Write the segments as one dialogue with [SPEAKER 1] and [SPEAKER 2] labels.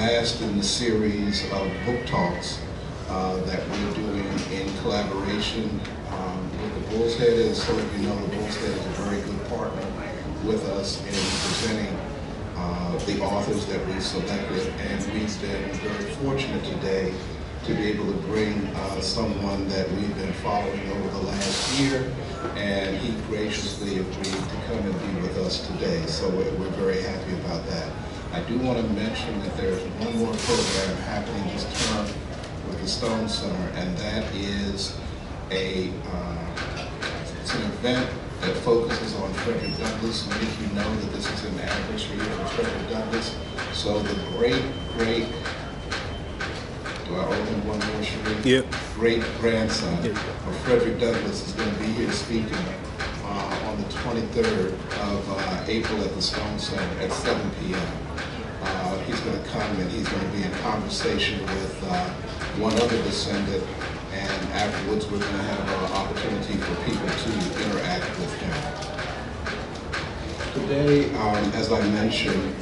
[SPEAKER 1] last in the series of book talks that we're doing in collaboration with the Bull's Head. As some of you know, the Bull's Head is a very good partner with us in presenting the authors that we selected, and we've been very fortunate today to be able to bring someone that we've been following over the last year, and he graciously agreed to come and be with us today. So we're very happy about that. I do want to mention that there's one more program happening this term with the Stone Center, and that is it's an event that focuses on Frederick Douglass. Many of you know that this is an anniversary year for Frederick Douglass. So the great, do I owe him one more, Sheree?
[SPEAKER 2] Yep.
[SPEAKER 1] Great-grandson of Frederick Douglass is going to be here speaking on the 23rd of April at the Stone Center at 7 p.m. He's going to come and he's going to be in conversation with one other descendant, and afterwards we're going to have an opportunity for people to interact with him. Today, as I mentioned,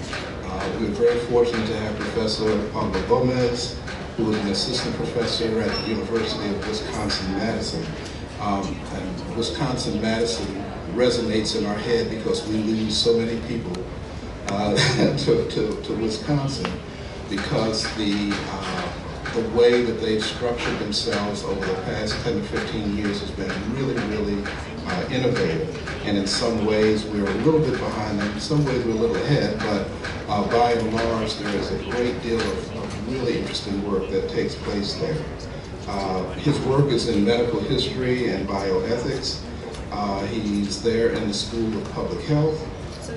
[SPEAKER 1] we're very fortunate to have Professor Pablo Gómez, who is an assistant professor at the University of Wisconsin-Madison. And Wisconsin-Madison resonates in our head because we lose so many people to Wisconsin, because the way that they've structured themselves over the past 10 to 15 years has been really, really innovative. And in some ways we're a little bit behind them, in some ways we're a little ahead, but by and large there is a great deal of really interesting work that takes place there. His work is in medical history and bioethics. He's there in the School of Public Health,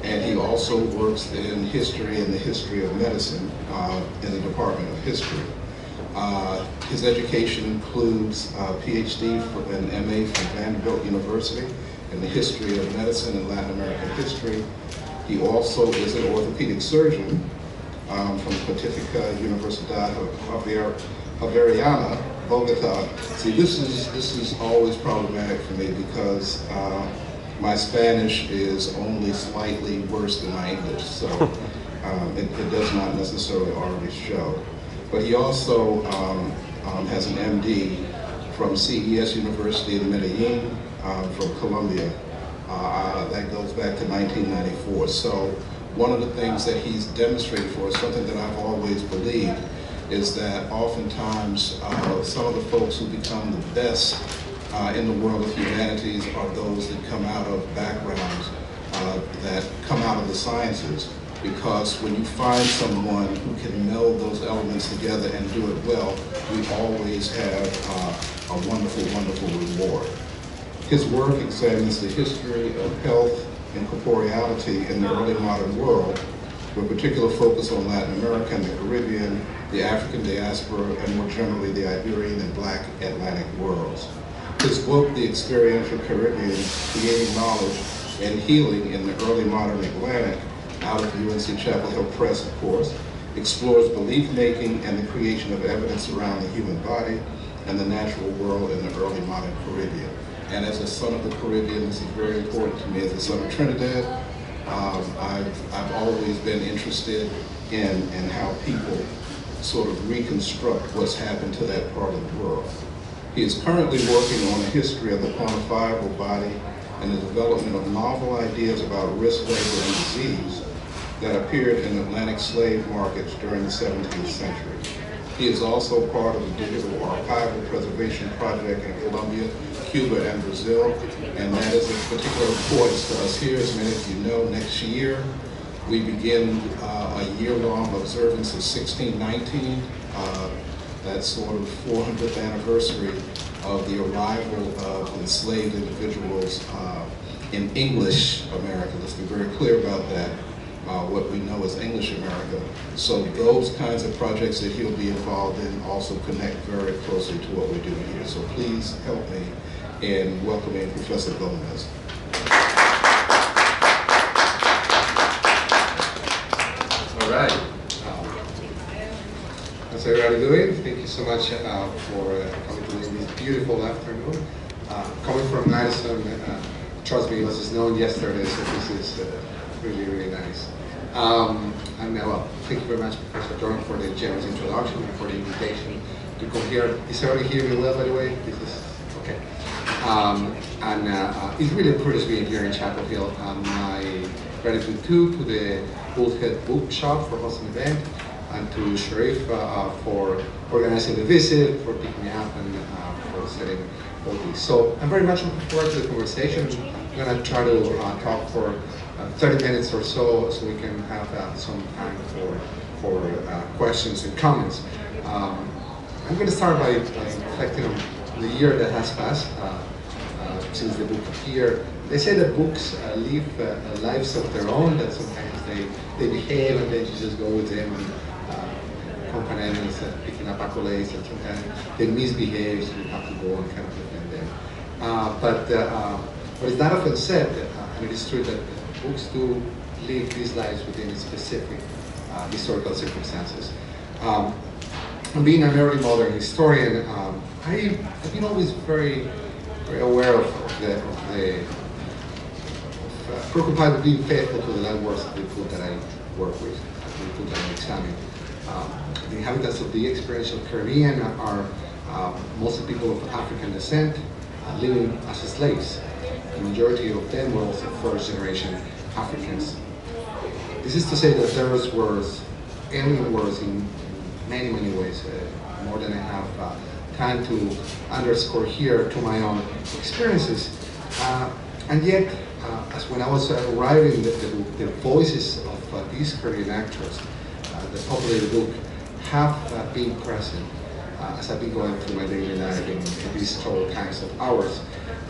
[SPEAKER 1] and he also works in history and the history of medicine in the Department of History. His education includes a PhD and MA from Vanderbilt University in the history of medicine and Latin American history. He also is an orthopedic surgeon from Pontificia Universidad Javeriana, Bogota. See, this is always problematic for me because my Spanish is only slightly worse than my English, so it does not necessarily already show. But he also has an MD from CES University in Medellin, from Colombia. That goes back to 1994. So one of the things that he's demonstrated for us, something that I've always believed, is that oftentimes some of the folks who become the best in the world of humanities are those that come out of backgrounds that come out of the sciences. Because when you find someone who can meld those elements together and do it well, we always have a wonderful, wonderful reward. His work examines the history of health and corporeality in the early modern world, with particular focus on Latin America and the Caribbean, the African diaspora, and more generally the Iberian and Black Atlantic worlds. His book, The Experiential Caribbean, Creating Knowledge and Healing in the Early Modern Atlantic, out of UNC Chapel Hill Press, of course, explores belief-making and the creation of evidence around the human body and the natural world in the early modern Caribbean. And as a son of the Caribbean, this is very important to me. As a son of Trinidad, I've always been interested in how people sort of reconstruct what's happened to that part of the world. He is currently working on a history of the quantifiable body and the development of novel ideas about risk, labor, and disease that appeared in Atlantic slave markets during the 17th century. He is also part of the digital archival preservation project in Colombia, Cuba, and Brazil, and that is of particular importance to us here. As many of you know, next year we begin a year-long observance of 1619, that sort of 400th anniversary of the arrival of enslaved individuals in English America. Let's be very clear about that. What we know as English America. So those kinds of projects that he'll be involved in also connect very closely to what we're doing here. So please help me in welcoming Professor Gómez.
[SPEAKER 3] All right. How's everybody doing? Thank you so much for coming to this beautiful afternoon. Coming from Madison, trust me, it was snowing yesterday, so this is really, really nice. Well, thank you very much, Professor Dorn, for the generous introduction and for the invitation to come here. Is everybody hearing me well, by the way? This is okay. It's really a privilege being here in Chapel Hill. My gratitude too to the Bullhead Bookshop for hosting the event, and to Sharif for organizing the visit, for picking me up, and for setting all this. So I'm very much looking forward to the conversation. I'm going to try to talk for 30 minutes or so we can have some time for questions and comments. I'm going to start by reflecting on the year that has passed since the book appeared. They say that books live lives of their own, that sometimes they behave and then you just go with them and companions picking up accolades, and sometimes they misbehave, so you have to go and kind of defend them. But it's not often said, and it is true that books do live these lives within specific historical circumstances. Being an early modern historian, I've been always very aware of preoccupied with being faithful to the landworks of the people that I work with, the people that I examine. The inhabitants of the experiential Caribbean are mostly people of African descent, living as slaves. The majority of them were also first-generation Africans. This is to say that there were alien wars in many, many ways, more than I have time to underscore here to my own experiences. And yet, as when I was writing the voices of these Caribbean actors that populate the book have been present as I've been going through my daily life in these troubled kinds of hours.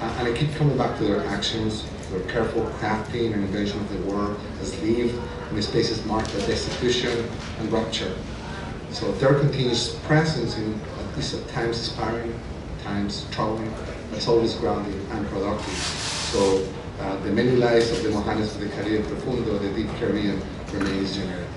[SPEAKER 3] And I keep coming back to their actions, their careful crafting and invention of the world as lived in spaces marked by destitution and rupture. So their continuous presence in at least at times inspiring, times troubling, but it's always grounding and productive. So the many lives of the Mojanes of the Caribe Profundo, the deep Caribbean, remains generic.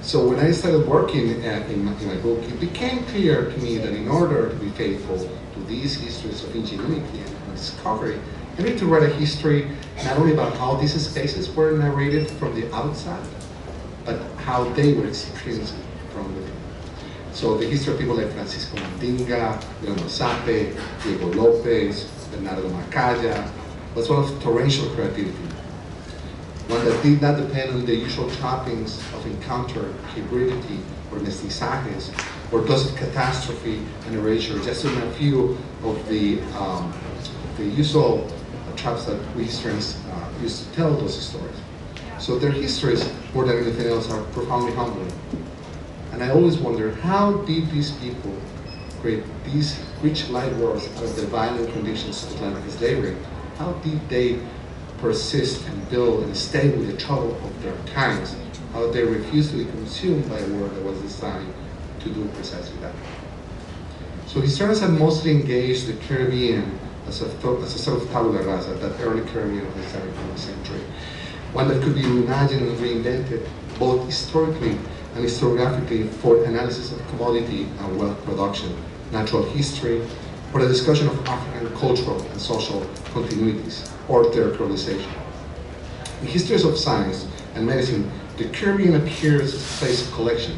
[SPEAKER 3] So when I started working in my book, it became clear to me that in order to be faithful to these histories of ingenuity and discovery, I need to write a history not only about how these spaces were narrated from the outside, but how they were experienced from within. So the history of people like Francisco Mandinga, Leonardo Sape, Diego Lopez, Bernardo Macaya was one of torrential creativity. One that did not depend on the usual trappings of encounter, hybridity, or mestizajes, or those of catastrophe and erasure, just in a few of the usual traps that we historians use to tell those stories. So their histories, more than anything else, are profoundly humbling. And I always wonder, how did these people create these rich life worlds out of the violent conditions of Atlantic slavery? How did they persist and build and stay with the trouble of their times? How they refused to be consumed by a world that was designed to do precisely that? So historians have mostly engaged the Caribbean as a sort of tabula rasa, that early Caribbean of the 17th century. One that could be reimagined and reinvented both historically and historiographically for analysis of commodity and wealth production, natural history, or the discussion of African cultural and social continuities, or territorialization. In histories of science and medicine, the Caribbean appears as a place of collection,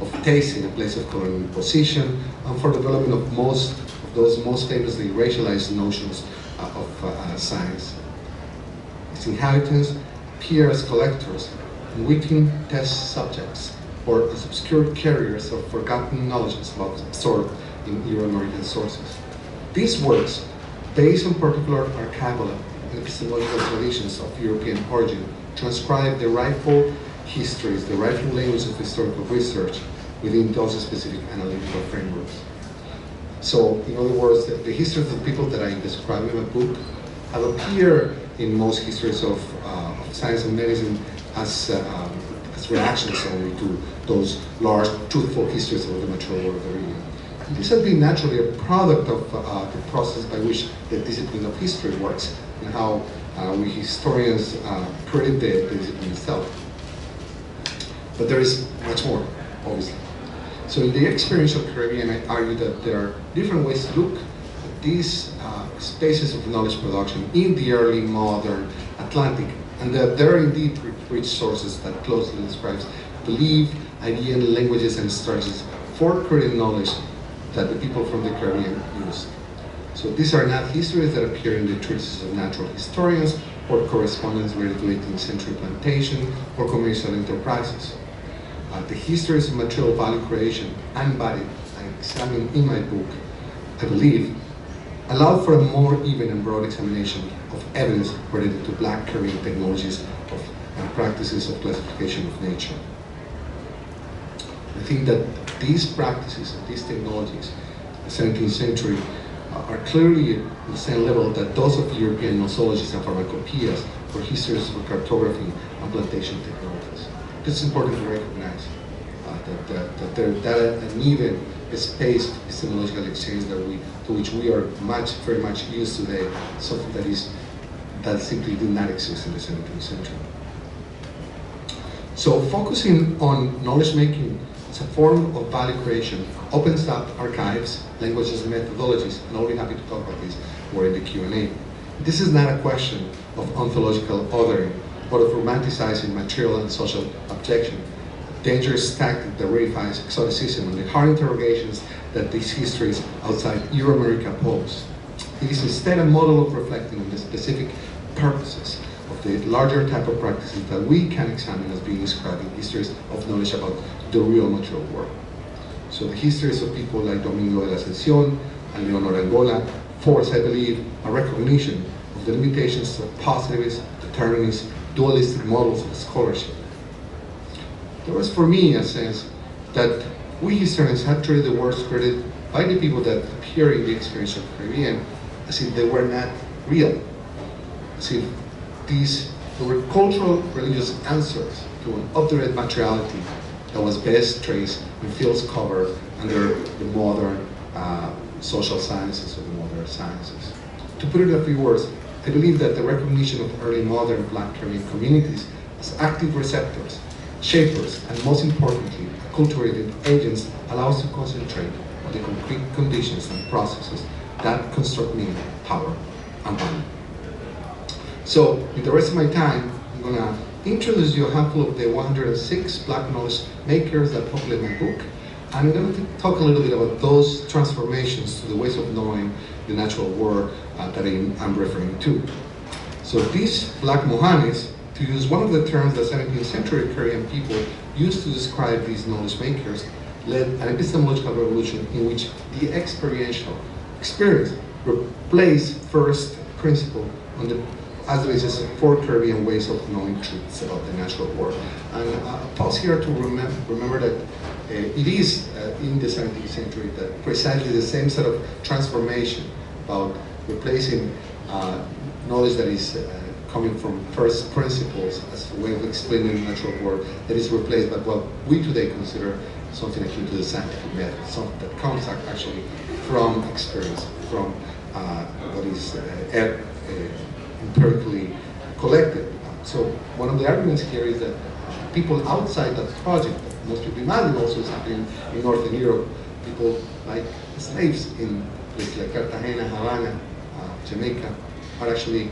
[SPEAKER 3] of tasting, a place of colonial position, and for development of most of those most famously racialized notions of science. Its inhabitants appear as collectors, unwitting test subjects, or as obscure carriers of forgotten knowledges absorbed in Euro-American sources. These works, based on particular archival and epistemological traditions of European origin, transcribe the rightful histories, the rightful language of historical research within those specific analytical frameworks. So, in other words, the histories of the people that I describe in my book have appeared in most histories of science and medicine as reactions only to those large, truthful histories of the mature world of the region. This has been naturally a product of the process by which the discipline of history works, and how we historians create the discipline itself. But there is much more, obviously. So in the experiential Caribbean, I argue that there are different ways to look at these spaces of knowledge production in the early modern Atlantic and that there are indeed rich sources that closely describes belief, idea, languages, and strategies for creating knowledge that the people from the Caribbean used. So these are not histories that appear in the treatises of natural historians or correspondence related to 18th century plantation or commercial enterprises. The histories of material value creation and value I examine in my book, I believe, allow for a more even and broad examination of evidence related to Black Caribbean technologies and practices of classification of nature. I think that these practices and these technologies in the 17th century are clearly on the same level that those of European nosologies and pharmacopoeias or histories of cartography and plantation technologies. It's important to recognize that an even spaced epistemological exchange to which we are very much used today, something that simply did not exist in the 17th century. So focusing on knowledge making as a form of value creation opens up archives, languages, and methodologies, and I'll be happy to talk about this more in the Q&A. This is not a question of ontological othering, but of romanticizing material and social objection, a dangerous tactic that reifies exoticism and the hard interrogations that these histories outside Euro-America pose. It is instead a model of reflecting on the specific purposes of the larger type of practices that we can examine as being described in histories of knowledge about the real material world. So the histories of people like Domingo de la Ascensión and Leonor Angola force, I believe, a recognition of the limitations of positivist, determinist, dualistic models of scholarship. There was, for me, a sense that we historians had treated the works created by the people that appear in the experiential Caribbean as if they were not real, as if these were cultural religious answers to an obdurate materiality that was best traced in fields covered under the modern social sciences or the modern sciences. To put it in a few words, I believe that the recognition of early modern Black Caribbean communities as active receptors, shapers, and most importantly, acculturated agents allows us to concentrate on the concrete conditions and processes that construct meaning, power, and value. So, in the rest of my time, I'm going to introduce you a handful of the 106 Black knowledge makers that populate my book. And I'm going to talk a little bit about those transformations to the ways of knowing the natural world that I'm referring to. So these Black Mohanes, to use one of the terms that 17th century Caribbean people used to describe these knowledge makers, led an epistemological revolution in which the experiential experience replaced first principle on the as the basis for Caribbean ways of knowing truths about the natural world. And I'll pause here to remember that it is in the 17th century that precisely the same sort of transformation about replacing knowledge that is coming from first principles as a way of explaining the natural world that is replaced by what we today consider something akin to the scientific method, something that comes actually from experience, from what is empirically collected. So one of the arguments here is that people outside that project, that most people imagine also is happening in Northern Europe, people like slaves in places like Cartagena, Havana, Jamaica, are actually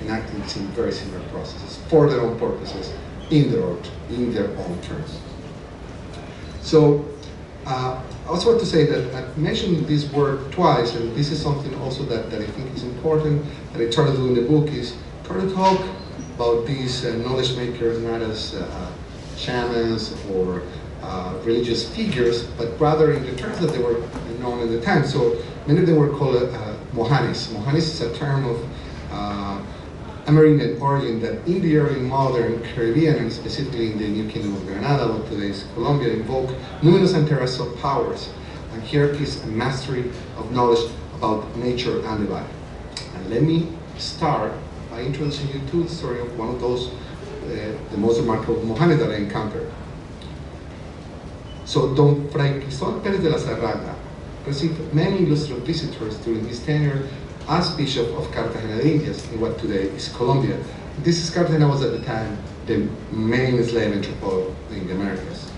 [SPEAKER 3] enacting some very similar processes for their own purposes in their own terms. So I also want to say that I've mentioned this word twice, and this is something also that I think is important, that I try to do in the book, is try to talk about these knowledge makers not as shamans or religious figures, but rather in the terms that they were known at the time. So many of them were called Mohanes. Mohanes is a term of Amerindian origin that in the early modern Caribbean, and specifically in the New Kingdom of Grenada, what today is Colombia, invoked numinous and terrestrial powers, and hierarchies and mastery of knowledge about nature and the body. And let me start by introducing you to the story of one of those, the most remarkable Mohanes that I encountered. So Don Fray Cristóbal Pérez de la Cerrada received many illustrious visitors during his tenure as Bishop of Cartagena de Indias, in what today is Colombia. This Cartagena was at the time the main slave entrepot in the Americas.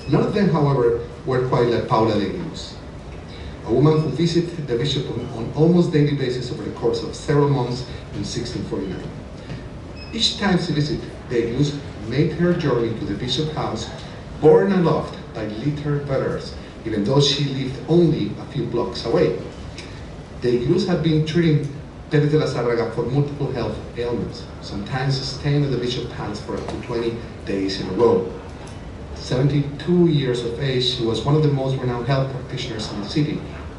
[SPEAKER 3] None of them, however, were quite like Paula de Guius, a woman who visited the bishop on almost daily basis over the course of several months in 1649. Each time she visited, de Glus made her journey to the bishop's house, borne aloft by littered bearers, even though she lived only a few blocks away. De Glus had been treating Pérez de la Zárraga for multiple health ailments, sometimes staying at the bishop's palace for up to 20 days in a row. 72 years of age, she was one of the most renowned health practitioners in the city,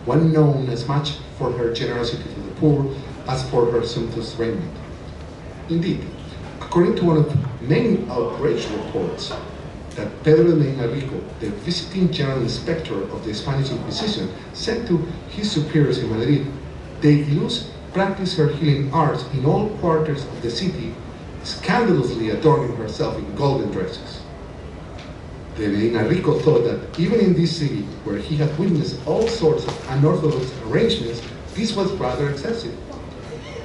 [SPEAKER 3] one known as much for her generosity to the poor as for her sumptuous raiment. Indeed, according to one of many outraged reports, that Pedro de Medina Rico, the visiting general inspector of the Spanish Inquisition, sent to his superiors in Madrid, de Glus practiced her healing arts in all quarters of the city, scandalously adorning herself in golden dresses. De Medina Rico thought that even in this city, where he had witnessed all sorts of unorthodox arrangements, this was rather excessive.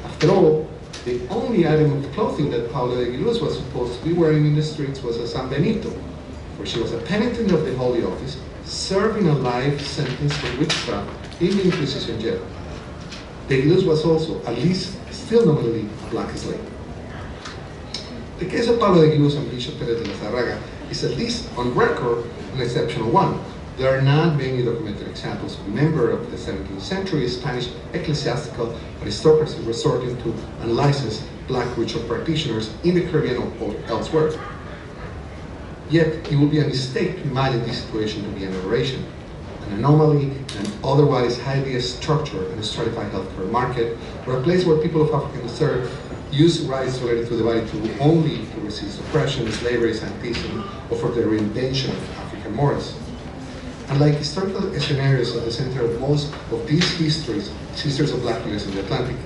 [SPEAKER 3] After all, the only item of clothing that Paula de Glus was supposed to be wearing in the streets was a San Benito, where she was a penitent of the Holy Office, serving a life sentence for witchcraft in the Inquisition jail. De Glus was also, at least still nominally, a black slave. The case of Pablo de Glus and Bishop Pérez de la Zárraga is, at least on record, an exceptional one. There are not many documented examples of members of the 17th century Spanish ecclesiastical aristocracy resorting to unlicensed black ritual practitioners in the Caribbean or elsewhere. Yet, it would be a mistake to imagine this situation to be an aberration, an anomaly in an otherwise highly structured and stratified healthcare market, or a place where people of African descent use rights related to the body only to resist oppression, slavery, sanitism, or for the reinvention of African morals. Unlike historical scenarios at the center of most of these histories of black healers in the Atlantic,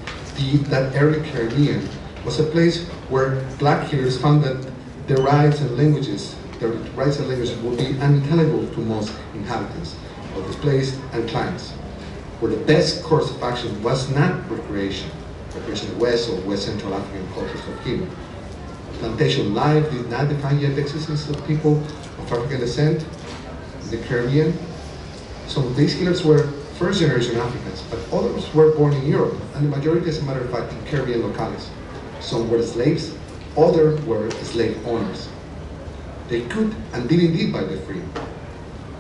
[SPEAKER 3] that early Caribbean was a place where black healers found that their rights and languages would be unintelligible to most inhabitants of this place and clients, where the best course of action was not recreation of West or West Central African cultures of healing. Plantation life did not define yet the existence of people of African descent in the Caribbean. Some of these healers were first-generation Africans, but others were born in Europe, and the majority, as a matter of fact, in Caribbean locales. Some were slaves, others were slave owners. They could and did indeed buy the freedom.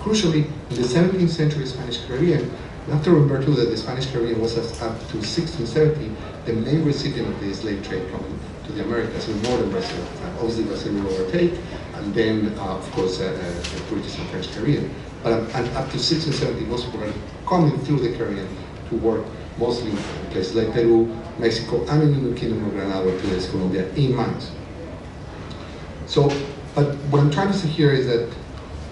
[SPEAKER 3] Crucially, in the 17th century Spanish Caribbean, we have to remember too that the Spanish Caribbean was up to 1670 the main recipient of the slave trade coming to the Americas in northern Brazil. Obviously Brazil will overtake, and then of course the British and French Caribbean. But and up to 1670, most people were coming through the Caribbean to work mostly in places like Peru, Mexico, and in the New Kingdom of Granada, today's Colombia, in mines. So, but what I'm trying to say here is that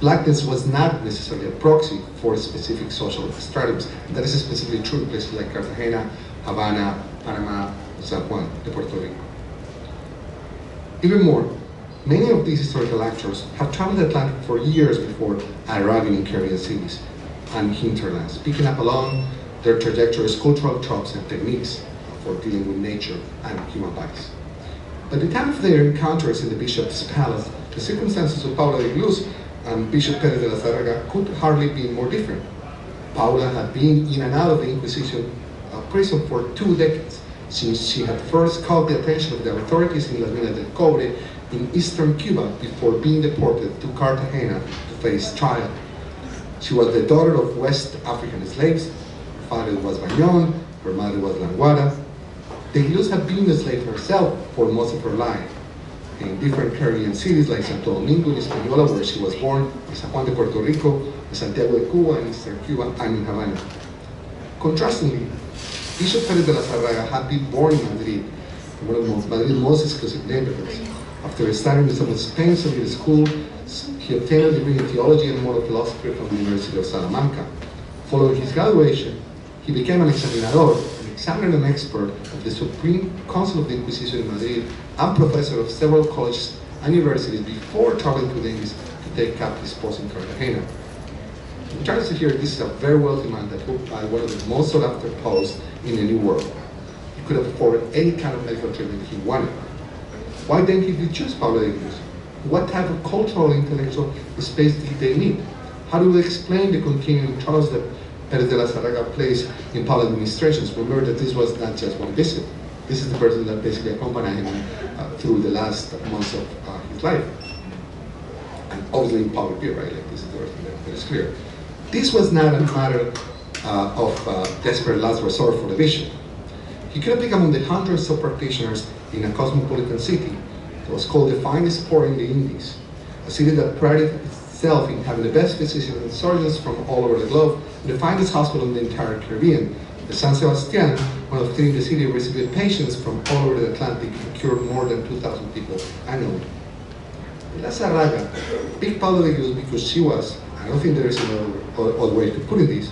[SPEAKER 3] blackness was not necessarily a proxy for specific social stratiums. That is specifically true in places like Cartagena, Havana, Panama, San Juan de Puerto Rico. Even more, many of these historical actors have traveled the Atlantic for years before arriving in Caribbean cities and hinterlands, picking up along their trajectories cultural tropes and techniques for dealing with nature and human bodies. By the time of their encounters in the bishop's palace, the circumstances of Paula de Glus and Bishop Pérez de la Zárraga could hardly be more different. Paula had been in and out of the Inquisition prison for 2 decades, since she had first caught the attention of the authorities in Las Minas del Cobre in eastern Cuba before being deported to Cartagena to face trial. She was the daughter of West African slaves. Her father was Bañón, her mother was Languada. De Glus had been a slave herself for most of her life, in different Caribbean cities like Santo Domingo in Hispaniola, where she was born, in San Juan de Puerto Rico, in Santiago de Cuba, in Eastern Cuba, and in Havana. Contrastingly, Bishop Pérez de la Zárraga had been born in Madrid, in one of Madrid's most exclusive neighborhoods. After studying some of Spain's elite school, he obtained a degree in theology and moral philosophy from the University of Salamanca. Following his graduation, he became an examinador, an examiner and expert of the Supreme Council of the Inquisition in Madrid, and professor of several colleges and universities before traveling to the Indies to take up his post in Cartagena. I'm trying to say here, this is a very wealthy man that took by one of the most sought after posts in the New World. He could afford any kind of medical treatment he wanted. Why then did he choose Pablo de Glus? What type of cultural and intellectual space did they need? How do they explain the continuing trust that Pérez de la Zárraga placed in Pablo's administrations? Remember that this was not just one visit. This is the person that basically accompanied him through the last months of his life. And obviously in public view, right? Like this is the that is clear. This was not a matter of desperate last resort for the bishop. He could have become among the hundreds of practitioners in a cosmopolitan city that was called the finest port in the Indies, a city that prided itself in having the best physicians and surgeons from all over the globe, and the finest hospital in the entire Caribbean. The San Sebastian, one of three in the city, received patients from all over the Atlantic and cured more than 2,000 people annually. La Zarraga picked Pablo de Dios because she was, I don't think there is another way to put this,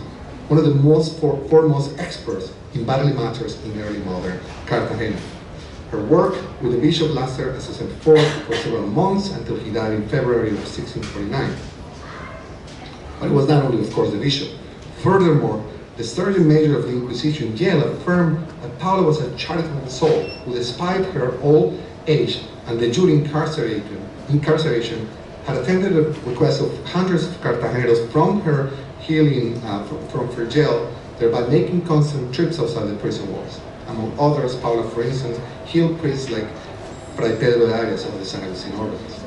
[SPEAKER 3] one of the most foremost experts in bodily matters in early modern Cartagena. Her work with the bishop lasted, as I said before, for several months until he died in February of 1649. But it was not only, of course, the bishop. Furthermore, the Surgeon Major of the Inquisition, Yale, affirmed that Paula was a charitable soul who, despite her old age and the due incarceration, had attended the request of hundreds of Cartageneros from her healing from her jail, thereby making constant trips outside the prison walls. Among others, Paula, for instance, healed priests like Fray Pedro de Arias of the San Agustin Orders.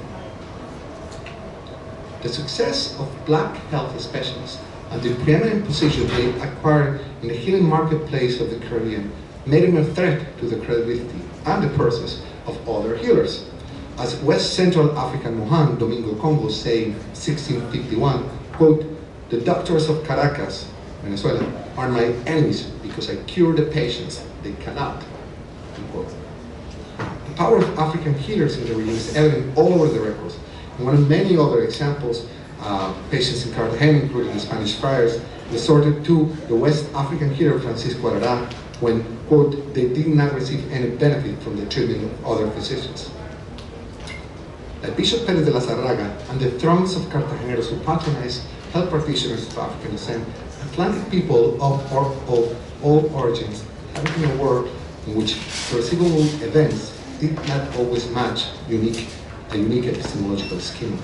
[SPEAKER 3] The success of black health specialists and the preeminent position they acquired in the healing marketplace of the Caribbean made them a threat to the credibility and the purses of other healers. As West Central African Mohan Domingo Congo said in 1651, quote, "The doctors of Caracas, Venezuela, are my enemies because I cure the patients they cannot," unquote. The power of African healers in the region is evident all over the records. And one of many other examples, patients in Cartagena, including the Spanish friars, resorted to the West African healer Francisco Arara when, quote, they did not receive any benefit from the treatment of other physicians. Like Bishop Perez de la Zarraga and the throngs of Cartageneros who patronized health practitioners of African descent, Atlantic people of all origins have been a world in which perceivable events did not always match a unique epistemological schema.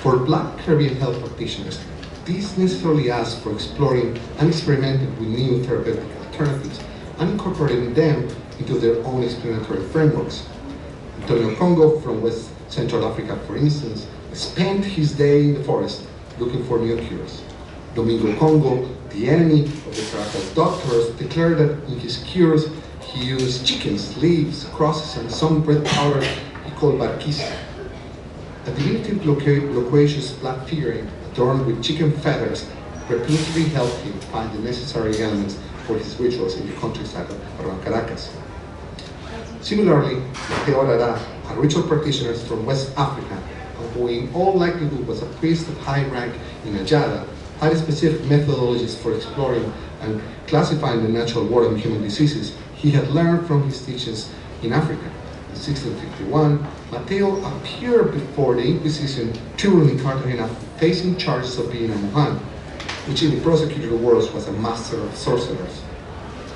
[SPEAKER 3] For Black Caribbean health practitioners, this necessarily asks for exploring and experimenting with new therapeutic alternatives and incorporating them into their own explanatory frameworks. Antonio Congo from West Central Africa, for instance, spent his day in the forest looking for new cures. Domingo Congo, the enemy of the Caracas doctors, declared that in his cures he used chickens, leaves, crosses, and some bread powder he called barquisa. A diminutive loquacious black figurine adorned with chicken feathers reputedly helped him find the necessary elements for his rituals in the countryside around Caracas. Similarly, Mateo Arara, a ritual practitioner from West Africa, who in all likelihood was a priest of high rank in Ajada, had specific methodologies for exploring and classifying the natural world and human diseases he had learned from his teachings in Africa. In 1651, Mateo appeared before the Inquisition tribunal in Cartagena facing charges of being a Mohan, which in the prosecutor's words was a master of sorcerers.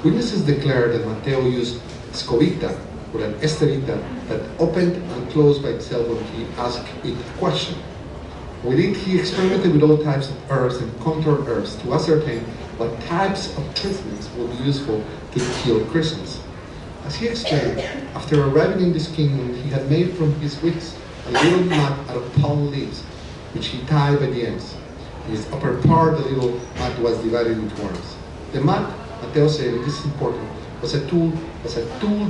[SPEAKER 3] Witnesses declared that Mateo used escobita, or an esterita, that opened and closed by itself when he asked it a question. With it, he experimented with all types of herbs and contour herbs to ascertain what types of treatments would be useful to heal Christians. As he explained, after arriving in this kingdom, he had made from his wits a little mat out of palm leaves, which he tied by the ends. In its upper part, the little mat was divided into arms. The mat, Mateo said, and this is important, was a tool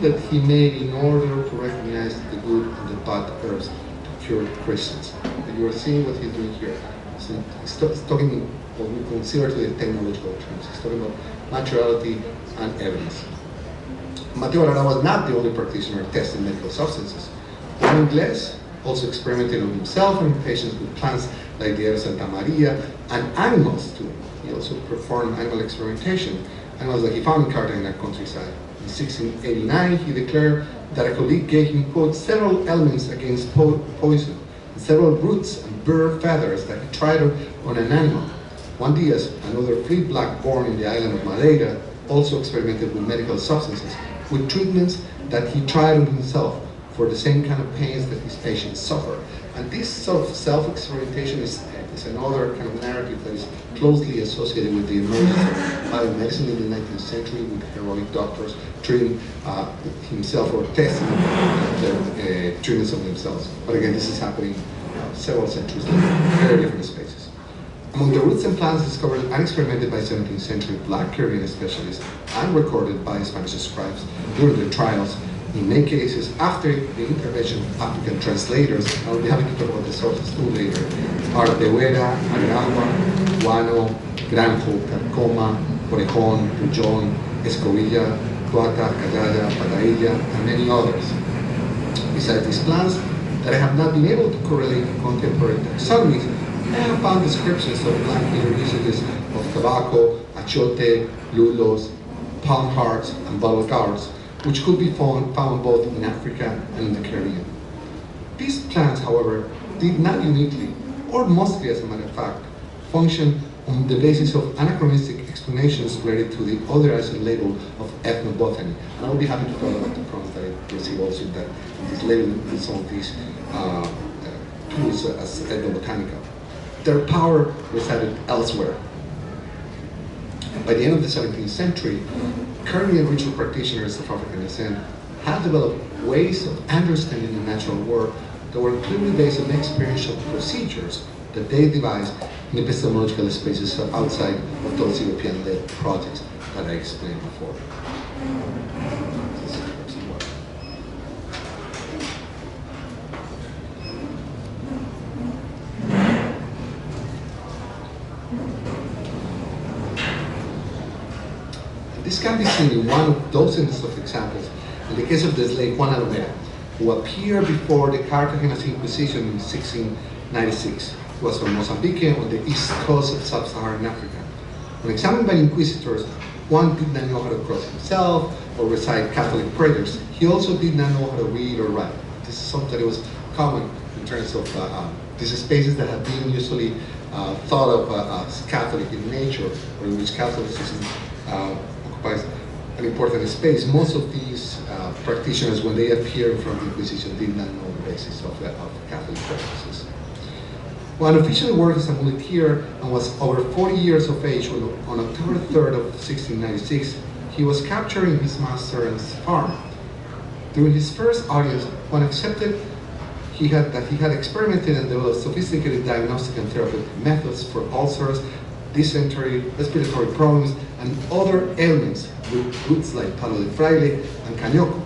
[SPEAKER 3] that he made in order to recognize the good and the bad herbs to cure Christians. And you are seeing what he's doing here. So he's talking what we consider to the technological terms. He's talking about materiality and evidence. Mateo Arara was not the only practitioner testing medical substances. Juan Ingles also experimented on himself and patients with plants like the Era Santa Maria and animals too. He also performed animal experimentation, animals that he found in Cartagena countryside. In 1689, he declared that a colleague gave him, quote, several elements against poison, and several roots and bird feathers that he tried on an animal. Juan Diaz, another free black born in the island of Madeira, also experimented with medical substances, with treatments that he tried on himself for the same kind of pains that his patients suffered, And this sort of self-experimentation is another kind of narrative that is closely associated with the emergence of biomedicine in the 19th century, with heroic doctors treating himself or testing the treatments of themselves. But again, this is happening several centuries later, very different spaces. Among the roots and plants discovered and experimented by 17th century Black Caribbean specialists and recorded by Spanish scribes during their trials, in many cases after the intervention of African translators, and I'll be happy to talk about the sources too later, are Tehuera, Agragua, Guano, Granjo, Carcoma, Orejón, Pullón, Escobilla, Tuata, Callaya, Patailla, and many others. Besides these plants that I have not been able to correlate in contemporary taxonomies, I have found descriptions of Black leader usages of tobacco, achote, lulos, palm hearts, and bottle gourds, which could be found both in Africa and in the Caribbean. These plants, however, did not uniquely, or mostly as a matter of fact, function on the basis of anachronistic explanations related to the otherizing label of ethnobotany. And I will be happy to talk about the problems that I receive also in this labeling with some of these tools as ethnobotanical. Their power resided elsewhere. By the end of the 17th century, Caribbean ritual practitioners of African descent had developed ways of understanding the natural world that were clearly based on experiential procedures that they devised in epistemological spaces outside of those European-led projects that I explained before. This can be seen in one of dozens of examples. In the case of the slave Juan Alomera, who appeared before the Cartagena's Inquisition in 1696. He was from Mozambique on the east coast of sub-Saharan Africa. When examined by inquisitors, Juan did not know how to cross himself or recite Catholic prayers. He also did not know how to read or write. This is something that was common in terms of these spaces that have been usually thought of as Catholic in nature, or in which Catholicism occupies an important space. Most of these practitioners, when they appear in front of the Inquisition, did not know the basis of Catholic practices. Juan officially worked as a muleteer and was over 40 years of age when, on October 3rd of 1696, he was capturing his master's farm. During his first audience, Juan accepted that he had experimented and developed sophisticated diagnostic and therapeutic methods for ulcers, dysentery, respiratory problems, and other ailments with roots like palo de fraile and cañoco.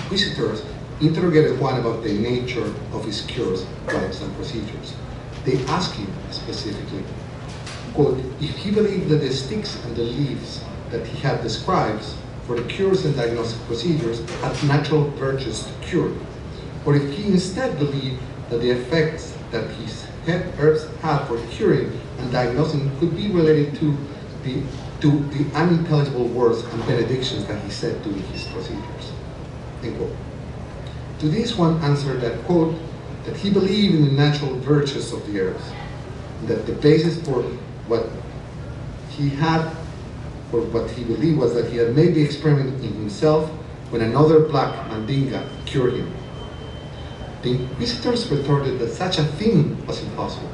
[SPEAKER 3] Inquisitors interrogated Juan about the nature of his cures, drugs, and procedures. They asked him specifically, quote, if he believed that the sticks and the leaves that he had described for the cures and diagnostic procedures had natural virtues to cure, or if he instead believed that the effects that his herbs had for curing and diagnosing could be related to the unintelligible words and benedictions that he said during his procedures, end quote. To this, Juan answered that, quote, that he believed in the natural virtues of the herbs, that the basis for what he believed was that he had made the experiment in himself when another black mandinga cured him. The inquisitors retorted that such a thing was impossible,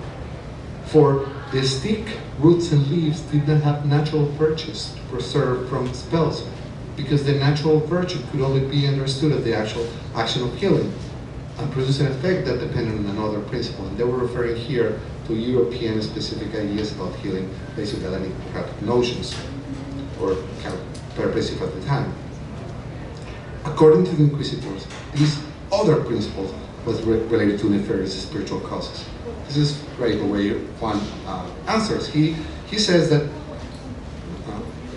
[SPEAKER 3] for the stick, roots, and leaves did not have natural virtues to preserve from spells, because the natural virtue could only be understood as the actual action of healing and produce an effect that depended on another principle. And they were referring here to European specific ideas about healing based on Hellenic notions, or kind of pervasive at the time. According to the inquisitors, these other principles was related to nefarious spiritual causes. This is right the way Juan answers. He says that, you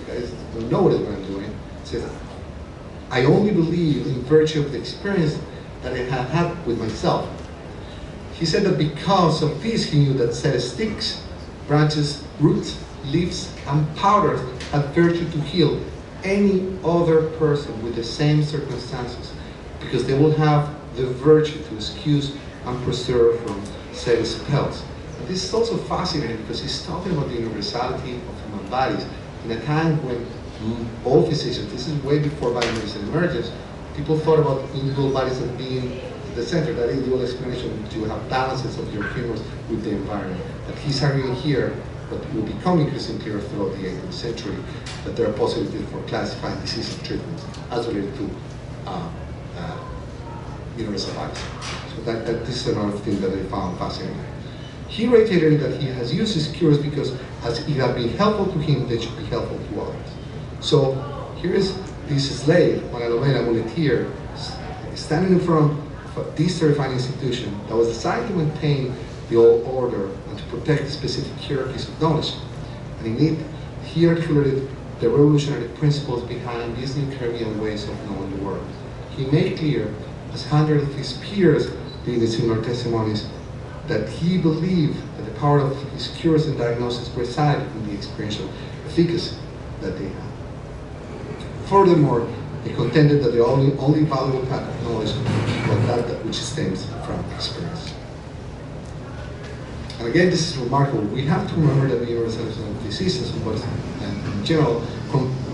[SPEAKER 3] guys don't know what I'm doing. He says, I only believe in virtue of the experience that I have had with myself. He said that because of this, he knew that said sticks, branches, roots, leaves, and powders had virtue to heal any other person with the same circumstances, because they will have the virtue to excuse and preserve from said spells. And this is also fascinating because he's talking about the universality of human bodies in a time when all physicians, this is way before biomedicine emerges, people thought about individual bodies as being the center, that is dual explanation, to have balances of your humors with the environment. That he's arguing here, but will become increasingly clear throughout the 18th century, that there are possibilities for classifying disease and treatments as related to universal values. So that this is another thing that I found fascinating. He reiterated that he has used his cures because as it has been helpful to him, they should be helpful to others. So here is this slave, Juan Alomera, muleteer, standing in front of this terrifying institution that was designed to maintain the old order and to protect specific hierarchies of knowledge. And in it, he articulated the revolutionary principles behind these new Caribbean ways of knowing the world. He made clear, as hundreds of his peers did in similar testimonies, that he believed that the power of his cures and diagnosis resided in the experiential efficacy that they had. Furthermore, he contended that the only valuable path of knowledge was that which stems from experience. And again, this is remarkable. We have to remember that the universalism of diseases and in general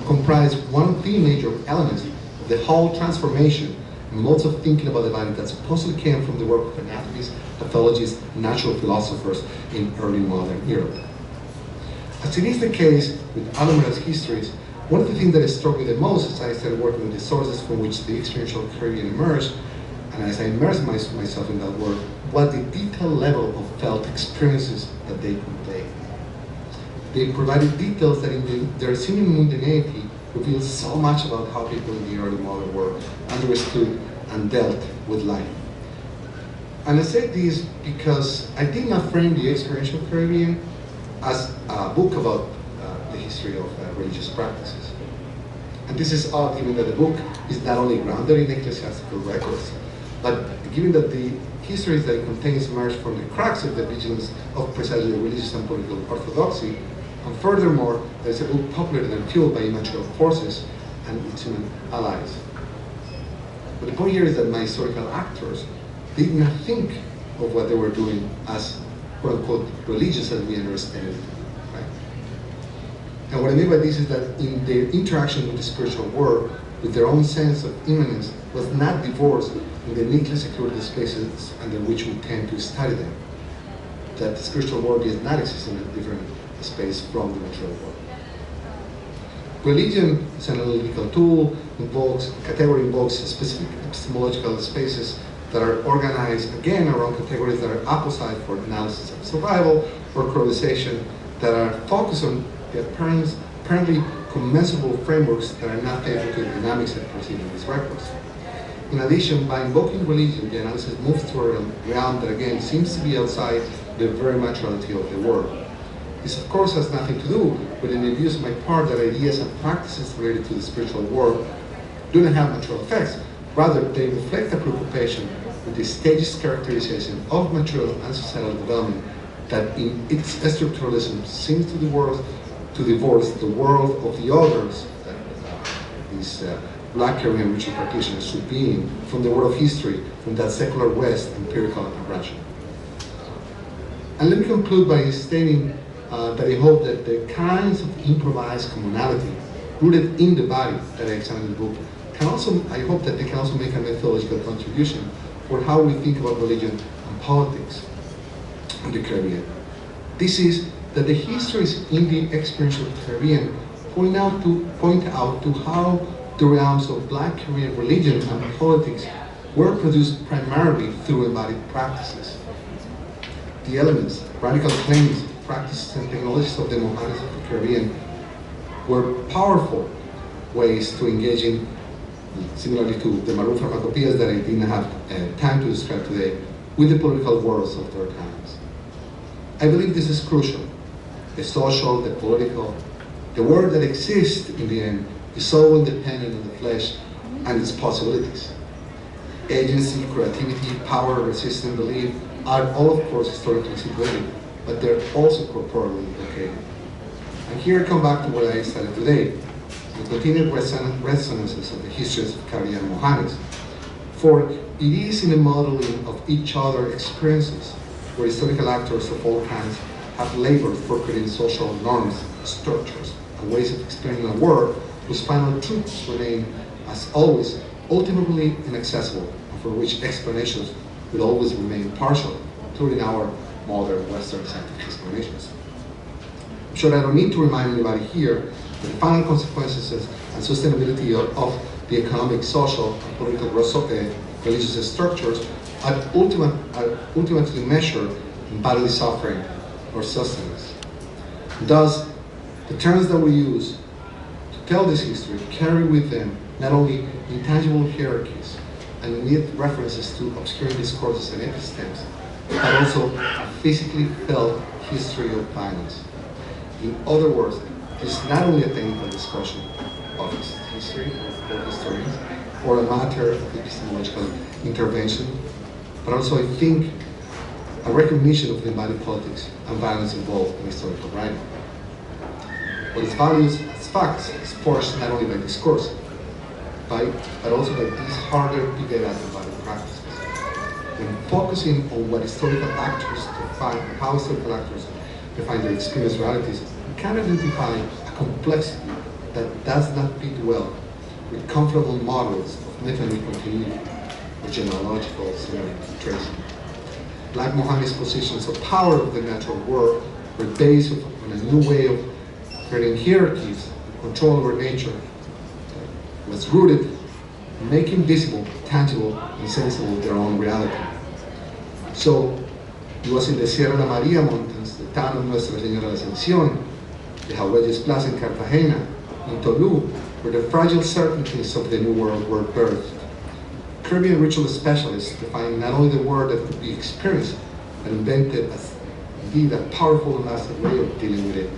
[SPEAKER 3] comprise one of the major elements of the whole transformation and modes of thinking about the body that supposedly came from the work of anatomists, pathologists, and natural philosophers in early modern Europe. As it is the case with Alomera's histories, one of the things that struck me the most as I started working with the sources from which the experiential Caribbean emerged, and as I immersed myself in that work, was the detailed level of felt experiences that they conveyed. They provided details that in their seeming mundanity revealed so much about how people in the early modern world understood and dealt with life. And I say this because I did not frame the experiential Caribbean as a book about the history of religious practices. And this is odd, given that the book is not only grounded in ecclesiastical records, but given that the histories that it contains emerge from the cracks of the vigilance of precisely the religious and political orthodoxy, and furthermore, that it's a book populated and fueled by immaterial forces and its human allies. But the point here is that my historical actors did not think of what they were doing as quote-unquote religious as we understand it. Right? And what I mean by this is that in their interaction with the spiritual world, with their own sense of immanence, was not divorced in the neatly secured spaces under which we tend to study them. That the spiritual world does not exist in a different space from the natural world. Religion is an analytical tool, invokes specific epistemological spaces that are organized, again, around categories that are apposite for analysis of survival or correlation, that are focused on the apparently commensurable frameworks that are not faithful to the dynamics that proceed in these records. In addition, by invoking religion, the analysis moves toward a realm that, again, seems to be outside the very materiality of the world. This, of course, has nothing to do with any views on my part that ideas and practices related to the spiritual world do not have material effects. Rather, they reflect a preoccupation with the stages characterization of material and societal development that in its structuralism seems to divorce the world of the others that these Black Caribbean ritual practitioners should be in from the world of history, from that secular West, empirical and rational. And let me conclude by stating that I hope that the kinds of improvised commonality rooted in the body that I examined in the book can also, I hope that they can also make a methodological contribution for how we think about religion and politics in the Caribbean. This is that the histories in the experiential Caribbean point out to how the realms of Black Caribbean religion and politics were produced primarily through embodied practices. The elements, radical claims, practices, and technologies of the Mohammedans of the Caribbean were powerful ways to engage in, similarly to the Maroon pharmacopoeias that I didn't have time to describe today, with the political worlds of their times. I believe this is crucial. The social, the political, the world that exists in the end is so independent of the flesh and its possibilities. Agency, creativity, power, resistance, belief are all, of course, historically situated, but they're also corporally located. And here I come back to what I started today, the continued resonances of the histories of Caribbean Mohammedans. For it is in the modeling of each other's experiences where historical actors of all kinds have labored for creating social norms, structures, and ways of explaining a world whose final truths remain, as always, ultimately inaccessible and for which explanations will always remain partial, including our modern Western scientific explanations. I'm sure I don't need to remind anybody here that the final consequences and sustainability of the economic, social, and political religious structures are ultimately measured in bodily suffering or sustenance. Thus, the terms that we use to tell this history carry with them not only intangible hierarchies and immediate references to obscure discourses and epistemes, but also a physically felt history of violence. In other words, this is not only a technical discussion of history or historians, or a matter of epistemological intervention, but also, I think, a recognition of the embodied politics and violence involved in historical writing. What is valued as facts is forged not only by discourse, but also by these harder to get at embodied practices. When focusing on what historical actors define, how historical actors define their experience realities, we can identify a complexity that does not fit well with comfortable models of method continuity or genealogical similarity tracing. Like Mohammad's positions of power of the natural world were based on a new way of creating hierarchies and control over nature that was rooted in making visible, tangible, and sensible their own reality. So, it was in the Sierra de Maria Mountains, the town of Nuestra Señora de la Ascensión, the Jaureles Plaza in Cartagena, in Tolu, where the fragile certainties of the New World were birthed. Caribbean ritual specialists defined not only the word that could be experienced, but invented as indeed a powerful and lasting way of dealing with it.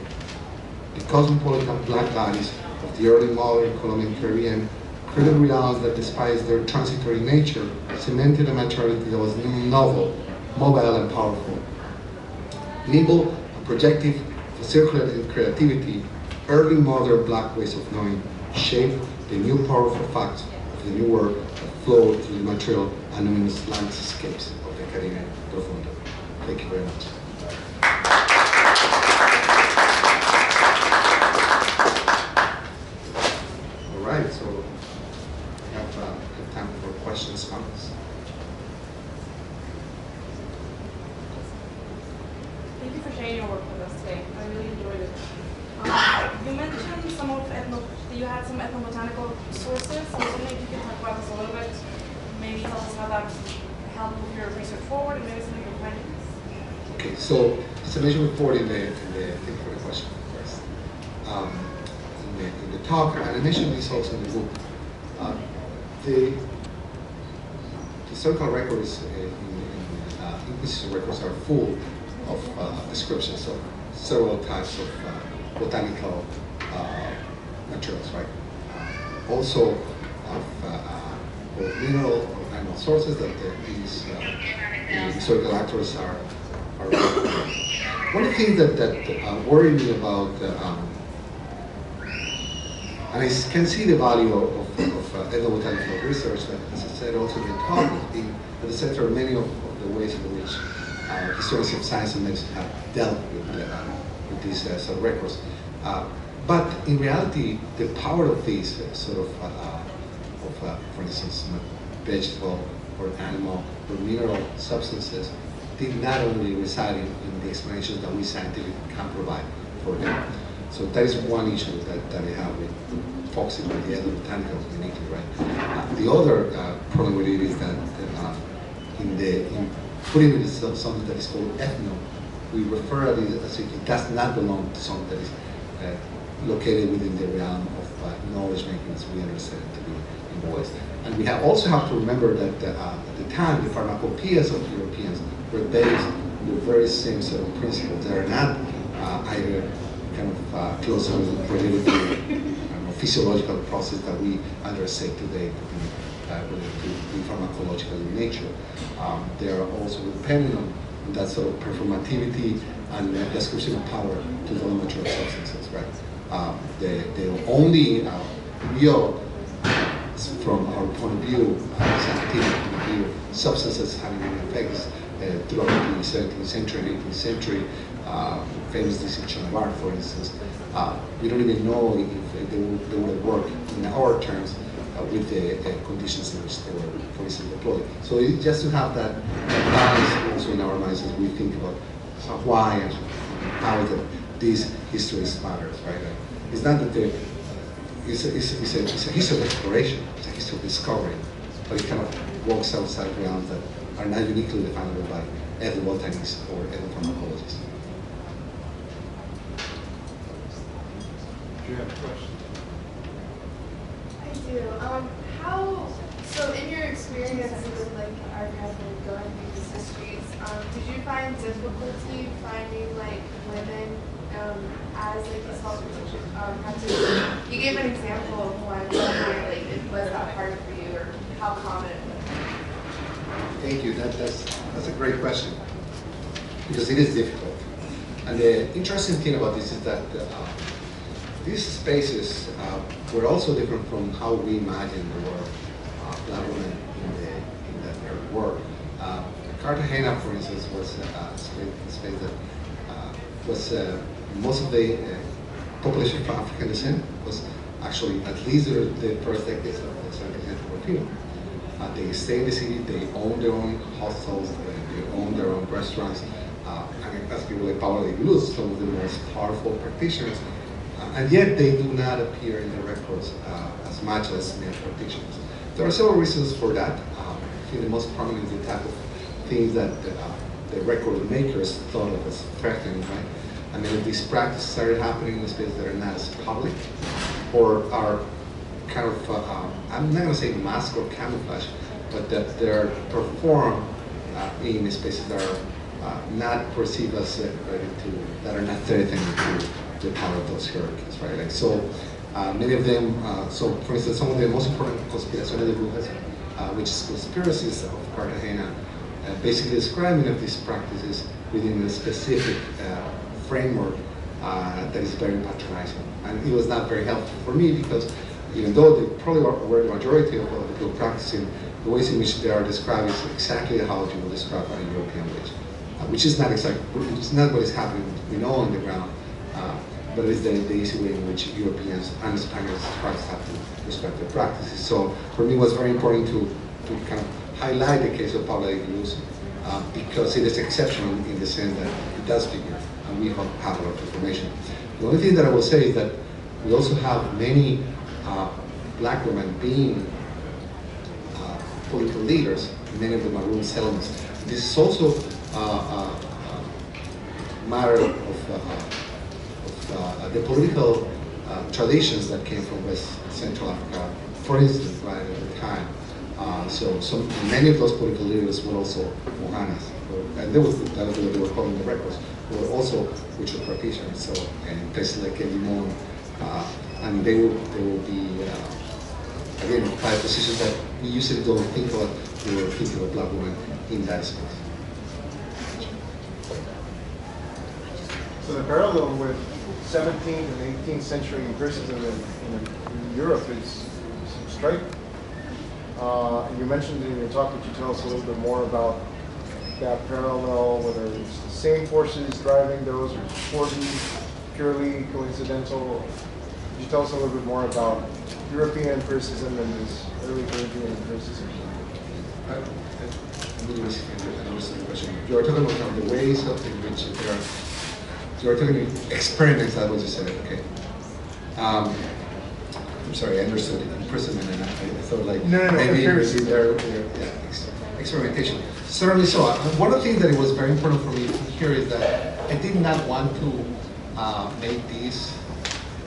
[SPEAKER 3] The cosmopolitan black bodies of the early modern Colombian Caribbean created realities that, despite their transitory nature, cemented a materiality that was novel, mobile, and powerful. Nimble and projective, circulating creativity, early modern black ways of knowing shaped the new powerful facts of the new world that flowed through the material anonymous landscapes of the Caribbean Profundo. Thank you very much. All right, so we have time for questions, comments.
[SPEAKER 2] Thank you for sharing your work with us today. I really enjoyed it. You mentioned that you had some ethnobotanical sources. I was wondering if you could talk about this a little bit. Maybe tell us how that helped move your research forward and maybe some of your findings.
[SPEAKER 3] Okay, so as I mentioned before thank you for the question first. In the talk, and I mentioned this also in the book, the historical records Inquisition records are full of descriptions of several types of botanical materials, right? Also of mineral or animal sources that these historical actors are. One of the things that worry me about, and I can see the value of ethnobotanical research, that, as I said also in the talk, has been at the center of many of the ways in which historians of science and medicine have dealt with these sort of records. But in reality, the power of these for instance, vegetable or animal or mineral substances did not only reside in the explanations that we scientifically can provide for them. So that is one issue that I have with focusing on the ethnobotanical uniquely, right? The other problem with it is that in putting it as something that is called ethno, we refer to it as if it does not belong to something that is located within the realm of knowledge making as we understand it to be in the West. And we also have to remember that at the time, the pharmacopoeias of Europeans were based on the very same set of principles. They are not either kind of closely related to physiological process that we understand today to be pharmacological in nature. They are also dependent on that sort of performativity and description of power to those material substances, right? The only real, from our point of view, scientific point of view, substances having an effect throughout the 17th century and 18th century, famous distinction of art, for instance. We don't even know if they would have worked in our terms with the conditions in which they were, for instance, deployed. So just to have that balance also in our minds as we think about why and how these histories matters, right? It's not that it's a history of exploration, it's a history of discovery, but it kind of walks outside grounds that are not uniquely definable by ethnobotanists or ethnopharmacologists.
[SPEAKER 4] Do you have a question?
[SPEAKER 5] I do. So in your experience with like archiving, going through these histories, did you find difficulty finding like women as like these health practitioners? You gave an example of one where like it was that hard for you, or how common it was.
[SPEAKER 3] Thank you. That's a great question, because it is difficult. And the interesting thing about this is that these spaces were also different from how we imagine the world, Black women in that work. Cartagena, for instance, was a space that was most of the population of African descent was actually at least the first decades of the 17th century were female. They stay in the city, they own their own hostels, they own their own restaurants, and as people like Pablo F, some of the most powerful practitioners, and yet they do not appear in the records as much as male practitioners. There are several reasons for that. I think the most prominent is the type of things that the record makers thought of as threatening, right? I mean, if these practices started happening in spaces that are not as public, or are kind of, I'm not going to say mask or camouflage, but that they're performed in spaces that are not perceived as that are not threatening to the power of those hierarchies, right? Like, so many of them, so for instance, some of the most important conspiraciones de brujas, which is conspiracies of Cartagena, basically describe many of these practices within a specific framework that is very patronizing. And it was not very helpful for me, because even though they probably were the majority of the people practicing, the ways in which they are described is exactly how you would describe on a European wage, which is not exactly, which is not what is happening, we know, on the ground, but it's the easy way in which Europeans and Spaniards have to describe their practices. So for me, it was very important to kind of highlight the case of Pablo F, because it is exceptional in the sense that it does figure, and we have a lot of information. The only thing that I will say is that we also have many Black women being political leaders in many of the Maroon settlements. This is also a matter of the political traditions that came from West Central Africa, for instance, right at the time. So many of those political leaders were also Mohanas, and that was what they were calling the records, who were also ritual practitioners. So, and places like Limon, and they will be again occupy positions that we usually don't think of. We were thinking of Black women in that space.
[SPEAKER 4] So the parallel with 17th and 18th century empiricism in Europe is striking. And you mentioned in your talk, could you tell us a little bit more about that parallel, whether it's the same forces driving those, or purely coincidental? Could you tell us a little bit more about European empiricism and this early Caribbean empiricism?
[SPEAKER 3] I understand the question. You are talking about the ways in which there are, you are talking experiments, that was you said, okay. I'm sorry, I understood it, imprisonment, and I thought like maybe they're experimentation. Certainly so. One of the things that it was very important for me here is that I did not want to make these,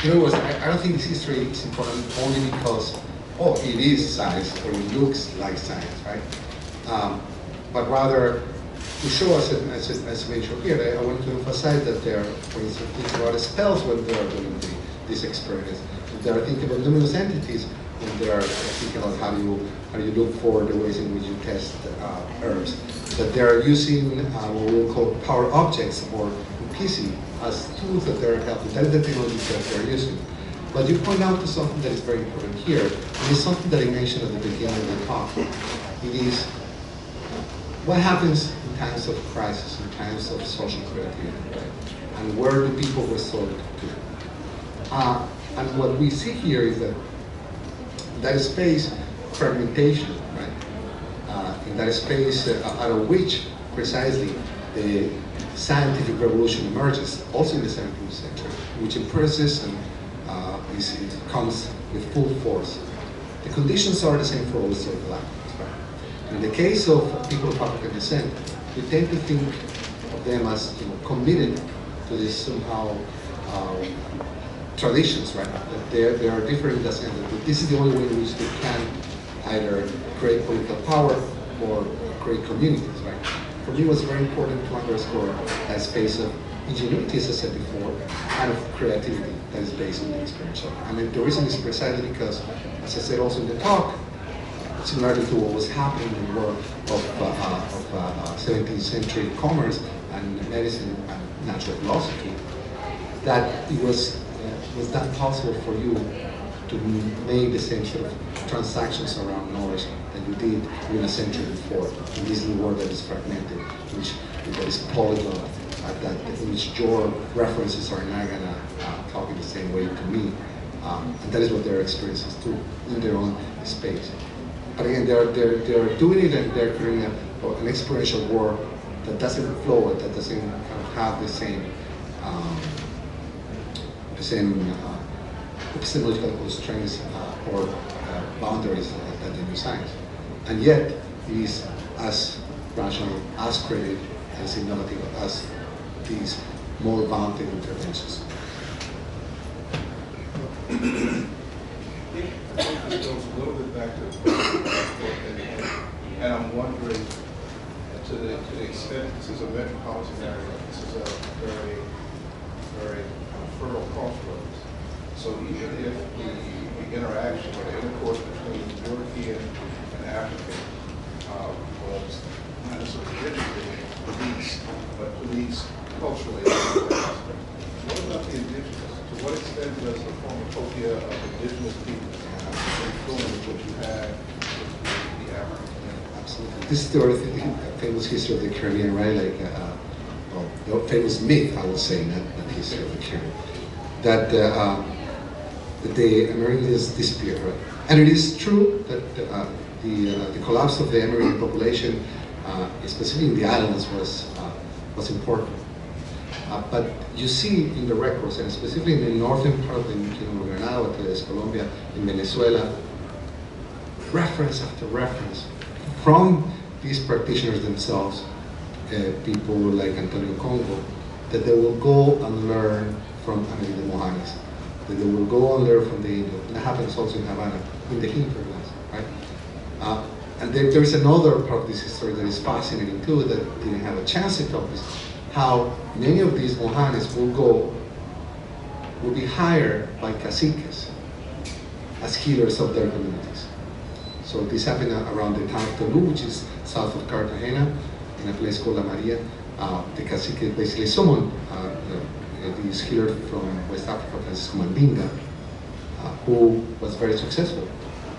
[SPEAKER 3] you know, I don't think this history is important only because, oh, it is science, or it looks like science, right? But rather, to show us, as mentioned here, I want to emphasize that there are, for instance, thinking about spells when they are doing these experiments. They are thinking about luminous entities when they are thinking about how you look for the ways in which you test herbs. That they are using what we will call power objects, or PC, as tools that they are helping. That is the technology that they are using. But you point out to something that is very important here, and it's something that I mentioned at the beginning of the talk. It is what happens in times of crisis, in times of social creativity, right? And where do people resort to? And what we see here is that In that space, fragmentation, right? In that space out of which precisely the scientific revolution emerges, also in the 17th century, which empiricism it comes with full force. The conditions are the same for all the galactics, right? In the case of people of African descent, we tend to think of them as committed to this somehow traditions, right? That they are different in the sense that this is the only way in which they can either create political power or create communities, right? For me, it was very important to underscore that space of ingenuity, as I said before, and of creativity that is based on the experiential. And the reason is precisely because, as I said also in the talk, similarly to what was happening in the world of 17th century commerce and medicine and natural philosophy, that it was that possible for you to make the same sort of transactions around knowledge that you did in a century before in this new world that is fragmented, that is polyglot, in which your references are not gonna talk in the same way to me, and that is what their experiences do in their own space. But again, they're doing it, and they're creating an experiential world that doesn't flow, that doesn't kind of have the same epistemological constraints or boundaries that the new science. And yet, it is as rational, as creative, as innovative as these more vaunted interventions.
[SPEAKER 1] It goes a little bit back to and I'm wondering to the extent this is a metropolitan area, this is a very, very fertile crossroads. So even if the interaction or the intercourse between European and African was not so traditionally policed, but policed culturally. What about the indigenous? To what extent does the pharmacopoeia of indigenous people influence what you have with the African?
[SPEAKER 3] Absolutely. This is the famous history of the Caribbean, right? Like, the famous myth, I would say, not history of the Caribbean, that the Americans disappeared, right? And it is true that the collapse of the American population, specifically in the islands, was important. But you see in the records, and specifically in the northern part of the Kingdom of Granada, Colombia, in Venezuela, reference after reference from these practitioners themselves, people like Antonio Congo, that they will go and learn from American Mohanis, that they will go and learn from the Indians. And that happens also in Havana, in the hinterlands, right? And then there's another part of this history that is fascinating too, that didn't have a chance to talk this, how many of these Mohanis will be hired by caciques as healers of their communities. So this happened around the town of Tolu, which is south of Cartagena, in a place called La Maria. The cacique basically summoned this healer from West Africa, Francisco Mandinga, who was very successful.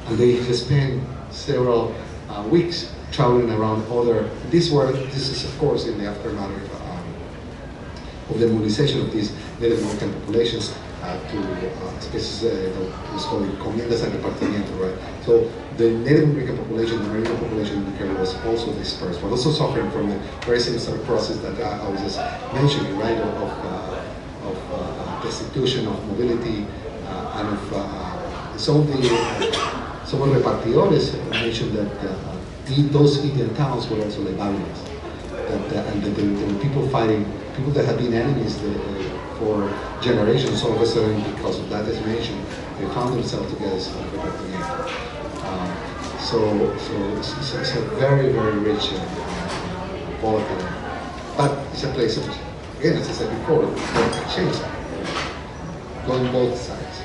[SPEAKER 3] And they spent several weeks traveling around this is of course in the aftermath of the mobilization of these Native American populations to spaces that was called encomiendas and repartimiento, right? So the Native American population, the American population in the Caribbean was also dispersed, but also suffering from the very same sort of process that I was just mentioning, right, of destitution, of mobility, and of some of the repartidores mentioned that those Indian towns were also like Babylons, and that there were people fighting, people that had been enemies for generations. All of a sudden, because of that decimation, they found themselves together as repartimiento. So it's a very, very rich and volatile, but it's a place of, again, as I said before, exchange, going both sides,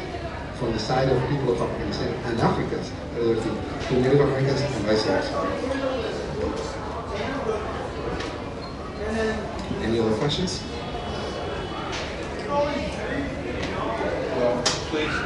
[SPEAKER 3] from the side of people of African descent and Africans, to Native Americans and vice versa. Any other questions?
[SPEAKER 1] Well, please.